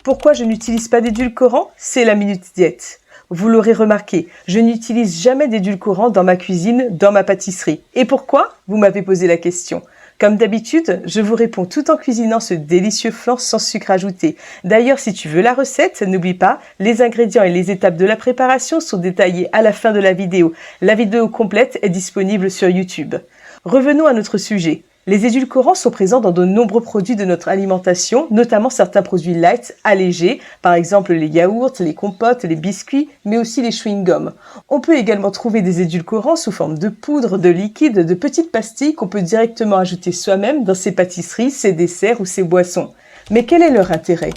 Pourquoi je n'utilise pas d'édulcorant? C'est la Minute Diète. Vous l'aurez remarqué, je n'utilise jamais d'édulcorant dans ma cuisine, dans ma pâtisserie. Et pourquoi? Vous m'avez posé la question. Comme d'habitude, je vous réponds tout en cuisinant ce délicieux flan sans sucre ajouté. D'ailleurs, si tu veux la recette, n'oublie pas, les ingrédients et les étapes de la préparation sont détaillés à la fin de la vidéo. La vidéo complète est disponible sur YouTube. Revenons à notre sujet. Les édulcorants sont présents dans de nombreux produits de notre alimentation, notamment certains produits light, allégés, par exemple les yaourts, les compotes, les biscuits, mais aussi les chewing-gums. On peut également trouver des édulcorants sous forme de poudre, de liquide, de petites pastilles qu'on peut directement ajouter soi-même dans ses pâtisseries, ses desserts ou ses boissons. Mais quel est leur intérêt?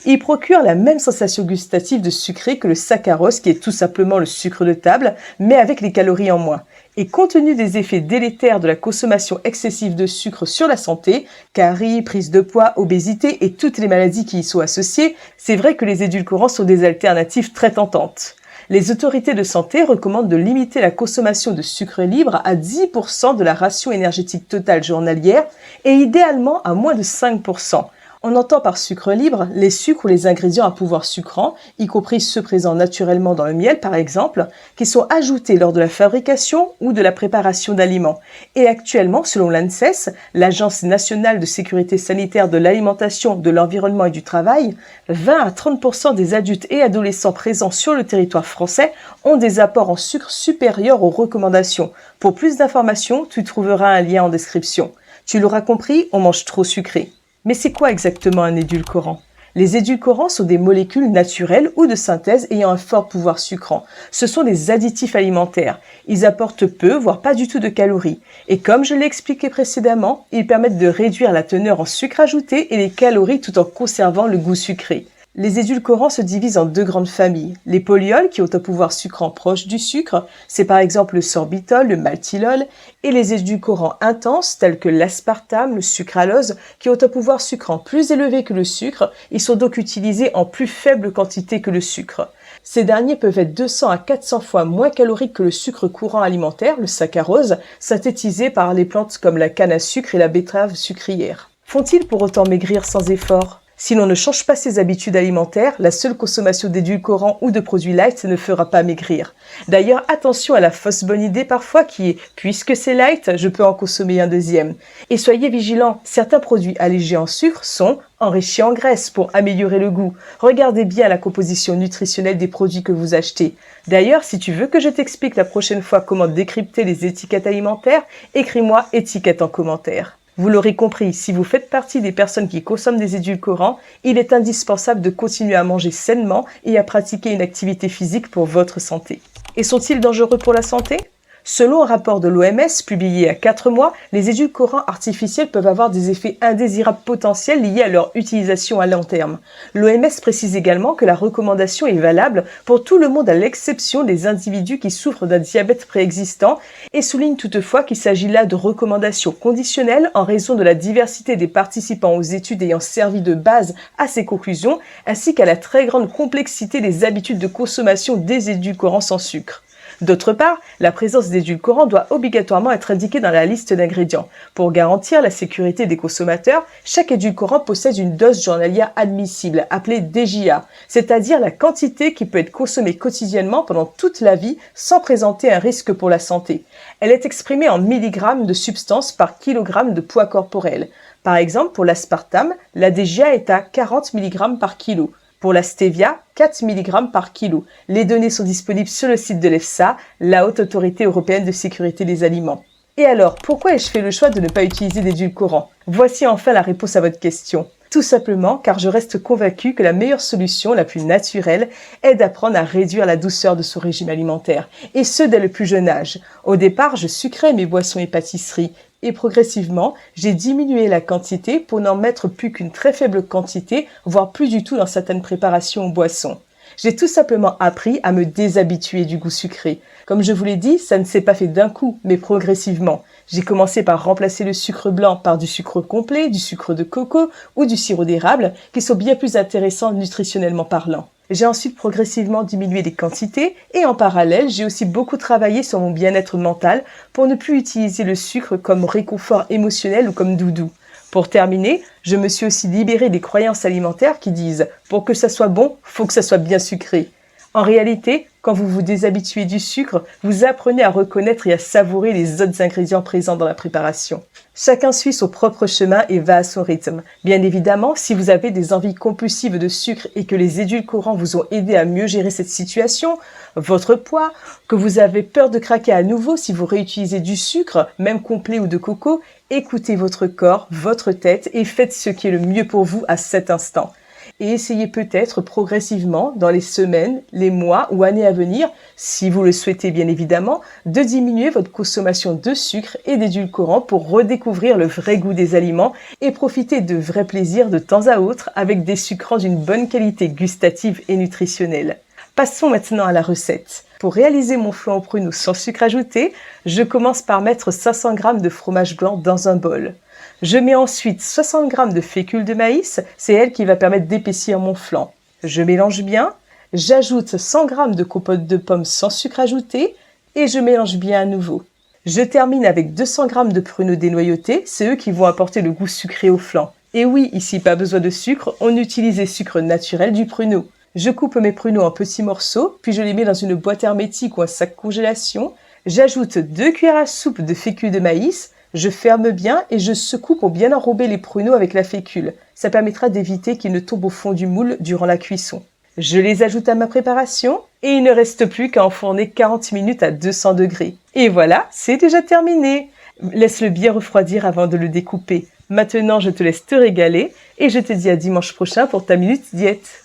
Ils procurent la même sensation gustative de sucré que le saccharose, qui est tout simplement le sucre de table, mais avec les calories en moins. Et compte tenu des effets délétères de la consommation excessive de sucre sur la santé, caries, prise de poids, obésité et toutes les maladies qui y sont associées, c'est vrai que les édulcorants sont des alternatives très tentantes. Les autorités de santé recommandent de limiter la consommation de sucre libre à 10% de la ration énergétique totale journalière et idéalement à moins de 5%. On entend par sucre libre les sucres ou les ingrédients à pouvoir sucrant, y compris ceux présents naturellement dans le miel par exemple, qui sont ajoutés lors de la fabrication ou de la préparation d'aliments. Et actuellement, selon l'ANSES, l'Agence nationale de sécurité sanitaire de l'alimentation, de l'environnement et du travail, 20 à 30% des adultes et adolescents présents sur le territoire français ont des apports en sucre supérieurs aux recommandations. Pour plus d'informations, tu trouveras un lien en description. Tu l'auras compris, on mange trop sucré. Mais c'est quoi exactement un édulcorant? Les édulcorants sont des molécules naturelles ou de synthèse ayant un fort pouvoir sucrant. Ce sont des additifs alimentaires. Ils apportent peu, voire pas du tout de calories. Et comme je l'ai expliqué précédemment, ils permettent de réduire la teneur en sucre ajouté et les calories tout en conservant le goût sucré. Les édulcorants se divisent en deux grandes familles. Les polyols, qui ont un pouvoir sucrant proche du sucre, c'est par exemple le sorbitol, le maltylol, et les édulcorants intenses, tels que l'aspartame, le sucralose, qui ont un pouvoir sucrant plus élevé que le sucre, ils sont donc utilisés en plus faible quantité que le sucre. Ces derniers peuvent être 200 à 400 fois moins caloriques que le sucre courant alimentaire, le saccharose, synthétisé par les plantes comme la canne à sucre et la betterave sucrière. Font-ils pour autant maigrir sans effort? Si l'on ne change pas ses habitudes alimentaires, la seule consommation d'édulcorants ou de produits light ne fera pas maigrir. D'ailleurs, attention à la fausse bonne idée parfois qui est « puisque c'est light, je peux en consommer un deuxième ». Et soyez vigilants, certains produits allégés en sucre sont enrichis en graisse pour améliorer le goût. Regardez bien la composition nutritionnelle des produits que vous achetez. D'ailleurs, si tu veux que je t'explique la prochaine fois comment décrypter les étiquettes alimentaires, écris-moi étiquette en commentaire. Vous l'aurez compris, si vous faites partie des personnes qui consomment des édulcorants, il est indispensable de continuer à manger sainement et à pratiquer une activité physique pour votre santé. Et sont-ils dangereux pour la santé? Selon un rapport de l'OMS publié il y a 4 mois, les édulcorants artificiels peuvent avoir des effets indésirables potentiels liés à leur utilisation à long terme. L'OMS précise également que la recommandation est valable pour tout le monde à l'exception des individus qui souffrent d'un diabète préexistant et souligne toutefois qu'il s'agit là de recommandations conditionnelles en raison de la diversité des participants aux études ayant servi de base à ces conclusions ainsi qu'à la très grande complexité des habitudes de consommation des édulcorants sans sucre. D'autre part, la présence d'édulcorants doit obligatoirement être indiquée dans la liste d'ingrédients. Pour garantir la sécurité des consommateurs, chaque édulcorant possède une dose journalière admissible, appelée DJA, c'est-à-dire la quantité qui peut être consommée quotidiennement pendant toute la vie sans présenter un risque pour la santé. Elle est exprimée en milligrammes de substance par kilogramme de poids corporel. Par exemple, pour l'aspartame, la DJA est à 40 mg par kilo. Pour la stevia, 4 mg par kilo. Les données sont disponibles sur le site de l'EFSA, la Haute Autorité Européenne de Sécurité des Aliments. Et alors, pourquoi ai-je fait le choix de ne pas utiliser d'édulcorants? Voici enfin la réponse à votre question. Tout simplement car je reste convaincue que la meilleure solution, la plus naturelle, est d'apprendre à réduire la douceur de son régime alimentaire, et ce dès le plus jeune âge. Au départ, je sucrais mes boissons et pâtisseries, et progressivement, j'ai diminué la quantité pour n'en mettre plus qu'une très faible quantité, voire plus du tout dans certaines préparations ou boissons. J'ai tout simplement appris à me déshabituer du goût sucré. Comme je vous l'ai dit, ça ne s'est pas fait d'un coup, mais progressivement. J'ai commencé par remplacer le sucre blanc par du sucre complet, du sucre de coco ou du sirop d'érable, qui sont bien plus intéressants nutritionnellement parlant. J'ai ensuite progressivement diminué les quantités et en parallèle, j'ai aussi beaucoup travaillé sur mon bien-être mental pour ne plus utiliser le sucre comme réconfort émotionnel ou comme doudou. Pour terminer, je me suis aussi libérée des croyances alimentaires qui disent « pour que ça soit bon, faut que ça soit bien sucré ». En réalité, quand vous vous déshabituez du sucre, vous apprenez à reconnaître et à savourer les autres ingrédients présents dans la préparation. Chacun suit son propre chemin et va à son rythme. Bien évidemment, si vous avez des envies compulsives de sucre et que les édulcorants vous ont aidé à mieux gérer cette situation, votre poids, que vous avez peur de craquer à nouveau si vous réutilisez du sucre, même complet ou de coco, écoutez votre corps, votre tête et faites ce qui est le mieux pour vous à cet instant. Et essayez peut-être progressivement, dans les semaines, les mois ou années à venir, si vous le souhaitez bien évidemment, de diminuer votre consommation de sucre et d'édulcorants pour redécouvrir le vrai goût des aliments et profiter de vrais plaisirs de temps à autre avec des sucrants d'une bonne qualité gustative et nutritionnelle. Passons maintenant à la recette. Pour réaliser mon flan aux pruneaux sans sucre ajouté, je commence par mettre 500 g de fromage blanc dans un bol. Je mets ensuite 60 g de fécule de maïs, c'est elle qui va permettre d'épaissir mon flan. Je mélange bien, j'ajoute 100 g de compote de pommes sans sucre ajouté et je mélange bien à nouveau. Je termine avec 200 g de pruneaux dénoyautés, c'est eux qui vont apporter le goût sucré au flan. Et oui, ici pas besoin de sucre, on utilise les sucres naturels du pruneau. Je coupe mes pruneaux en petits morceaux, puis je les mets dans une boîte hermétique ou un sac congélation. J'ajoute 2 cuillères à soupe de fécule de maïs, je ferme bien et je secoue pour bien enrober les pruneaux avec la fécule. Ça permettra d'éviter qu'ils ne tombent au fond du moule durant la cuisson. Je les ajoute à ma préparation et il ne reste plus qu'à enfourner 40 minutes à 200 degrés. Et voilà, c'est déjà terminé. Laisse-le bien refroidir avant de le découper. Maintenant, je te laisse te régaler et je te dis à dimanche prochain pour ta Minute Diète.